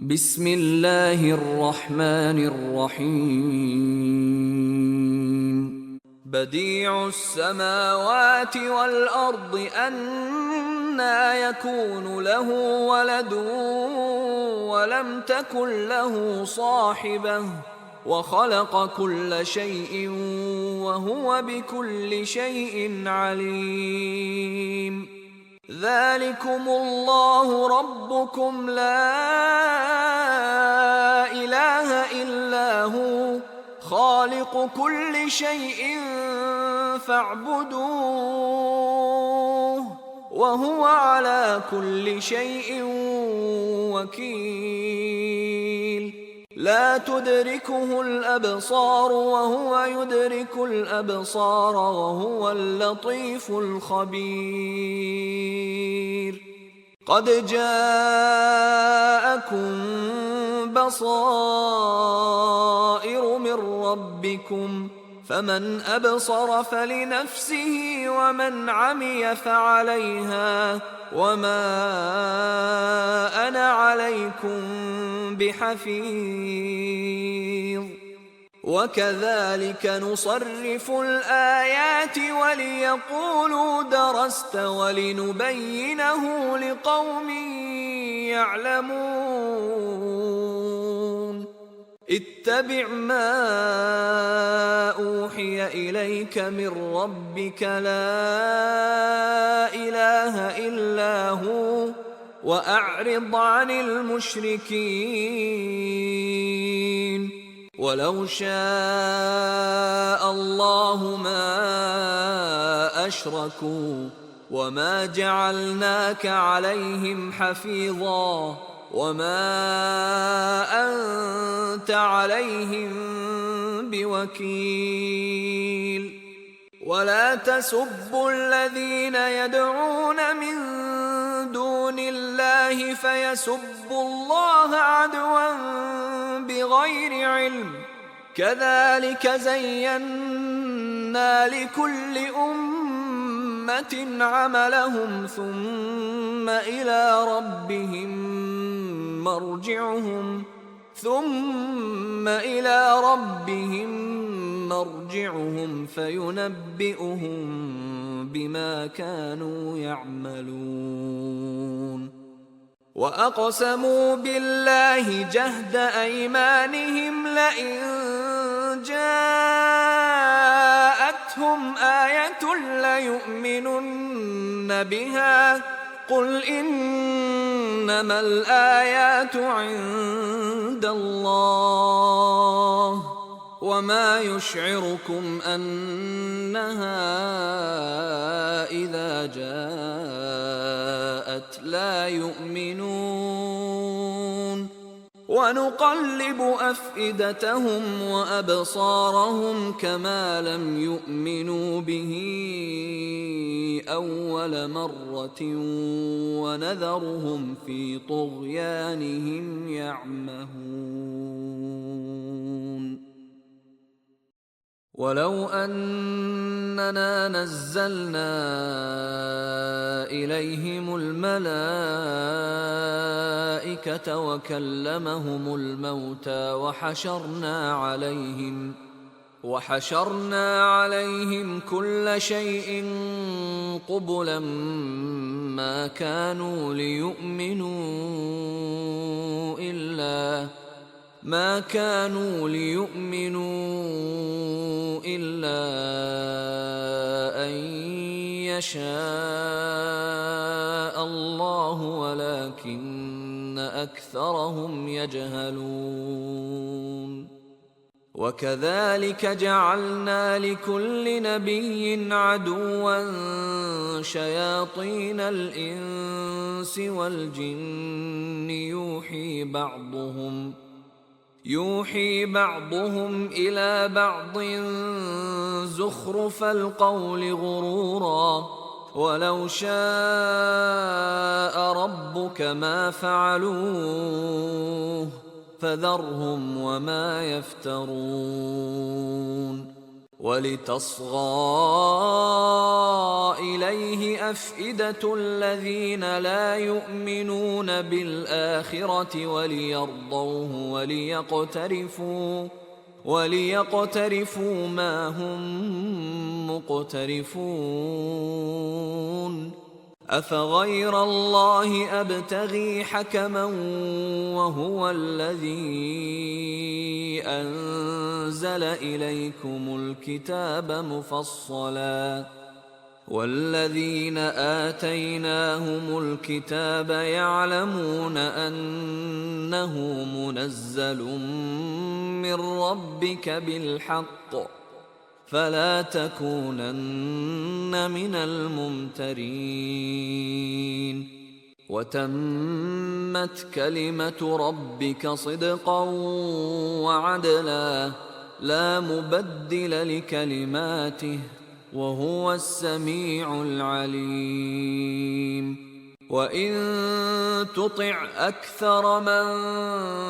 بسم الله الرحمن الرحيم. بديع السماوات والأرض أنى يكون له ولد ولم تكن له صاحبة وخلق كل شيء وهو بكل شيء عليم. ذلكم الله ربكم لا إله إلا هو خالق كل شيء فاعبدوه وهو على كل شيء وكيل. لا تدركه الأبصار وهو يدرك الأبصار وهو اللطيف الخبير. قد جاءكم بصائر من ربكم فمن أبصر فلنفسه ومن عمي فعليها وما أنا عليكم بحفيظ. وكذلك نصرف الآيات وليقولوا درست ولنبينه لقوم يعلمون. اتبع ما أوحي إليك من ربك لا إله إلا هو وأعرض عن المشركين. ولو شاء الله ما أشركوا وما جعلناك عليهم حفيظا وما أنت عليهم بوكيل. ولا تسبوا الذين يدعون من دون الله فيسبوا الله عدوا بغير علم. كذلك زينا لكل أمة عملهم ثم إلى ربهم مرجعهم فينبئهم بما كانوا يعملون. وأقسموا بالله جهد أيمانهم لئن جاءتهم آية ليؤمنن بها قل إنما الآيات عند الله وما يشعركم أنها إذا جاءت لا يؤمنون. ونقلب أفئدتهم وأبصارهم كما لم يؤمنوا به أول مرة ونذرهم في طغيانهم يعمهون. ولو أننا نزلنا إليهم الملائكة وكلمهم الموتى وحشرنا عليهم كل شيء قبلا ما كانوا ليؤمنوا إلا أن يشاء الله ولكن أكثرهم يجهلون. وكذلك جعلنا لكل نبي عدوا شياطين الإنس والجن يوحي بعضهم إلى بعض زخرف القول غرورا ولو شاء ربك ما فعلوه فذرهم وما يفترون. ولتصغى إليه أفئدة الذين لا يؤمنون بالآخرة وليرضوه وليقترفوا ما هم مقترفون. أفغير الله أبتغي حكما وهو الذي أنزل إليكم الكتاب مفصلا والذين آتيناهم الكتاب يعلمون أنه منزل من ربك بالحق فلا تكونن من الممترين. وتمت كلمة ربك صدقا وعدلا لا مبدل لكلماته وهو السميع العليم. وإن تطع أكثر من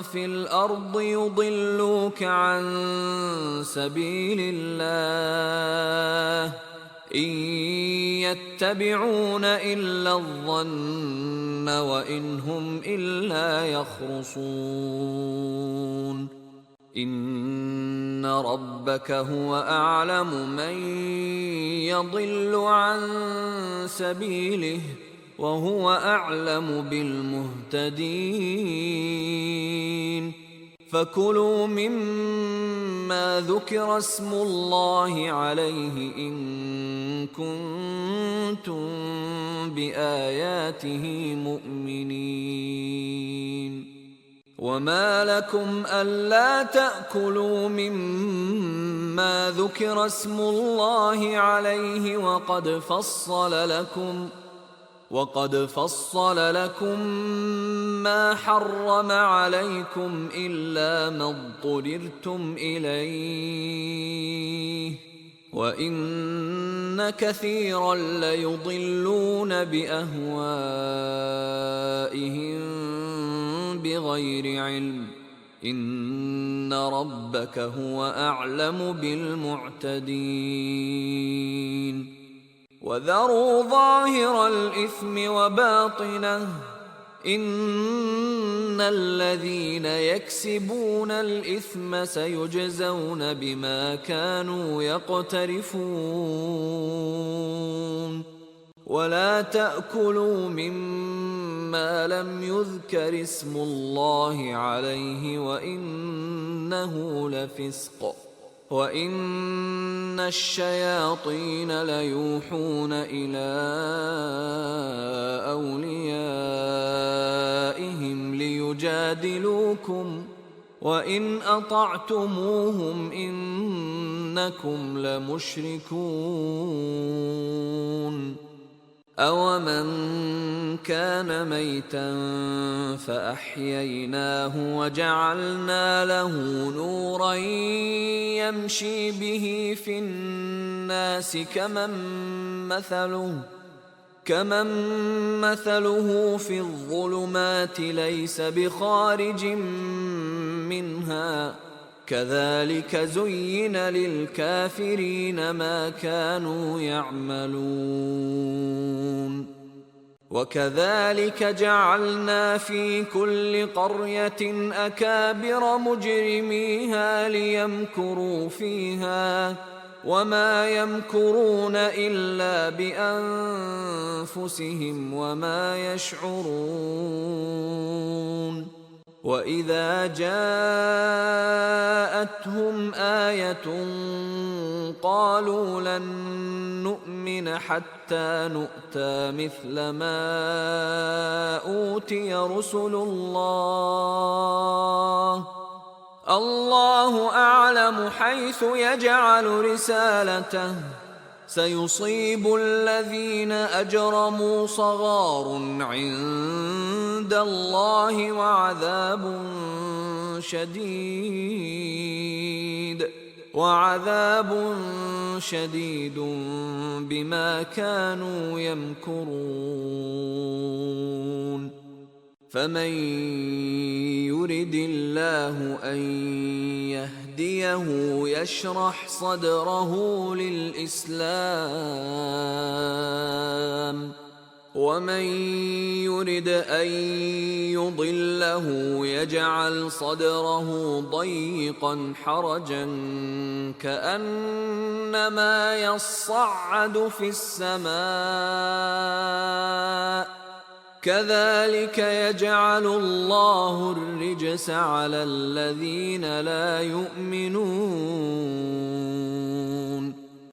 في الأرض يضلوك عن سبيل الله إن يتبعون إلا الظن وإن هم إلا يخرصون. إن ربك هو أعلم من يضل عن سبيله وهو أعلم بالمهتدين. فكلوا مما ذكر اسم الله عليه إن كنتم بآياته مؤمنين. وما لكم ألا تأكلوا مما ذكر اسم الله عليه وقد فصل لكم ما حرم عليكم إلا ما اضطررتم إليه وإن كثيرا ليضلون بأهوائهم بغير علم إن ربك هو أعلم بالمعتدين. وذروا ظاهر الإثم وباطنه إن الذين يكسبون الإثم سيجزون بما كانوا يقترفون. ولا تأكلوا مما لم يذكر اسم الله عليه وإنه لفسق وإن الشياطين ليوحون إلى أوليائهم ليجادلوكم وإن أطعتموهم إنكم لمشركون. أَوَمَنْ كَانَ مَيْتًا فَأَحْيَيْنَاهُ وَجَعَلْنَا لَهُ نُورًا يَمْشِي بِهِ فِي النَّاسِ كَمَنْ مَثَلُهُ فِي الظُّلُمَاتِ لَيْسَ بِخَارِجٍ مِنْهَا كَذَلِكَ زُيِّنَ لِلْكَافِرِينَ مَا كَانُوا يَعْمَلُونَ. وَكَذَلِكَ جَعَلْنَا فِي كُلِّ قَرْيَةٍ أَكَابِرَ مُجْرِمِيهَا لِيَمْكُرُوا فِيهَا وَمَا يَمْكُرُونَ إِلَّا بِأَنفُسِهِمْ وَمَا يَشْعُرُونَ. وَإِذَا جَاءَتْهُمْ آيَةٌ قَالُوا لَن نُّؤْمِنَ حَتَّى نُؤْتَىٰ مِثْلَ مَا أُوتِيَ رُسُلُ اللَّهِ اللَّهُ أَعْلَمُ حَيْثُ يَجْعَلُ رِسَالَتَهُ سيصيب الذين أجرموا صغار عند الله وعذاب شديد بما كانوا يمكرون. فمن يرد الله أن يهديه يشرح صدره للإسلام ومن يرد أن يضله يجعل صدره ضيقا حرجا كأنما يصعد في السماء كذلك يجعل الله الرجس على الذين لا يؤمنون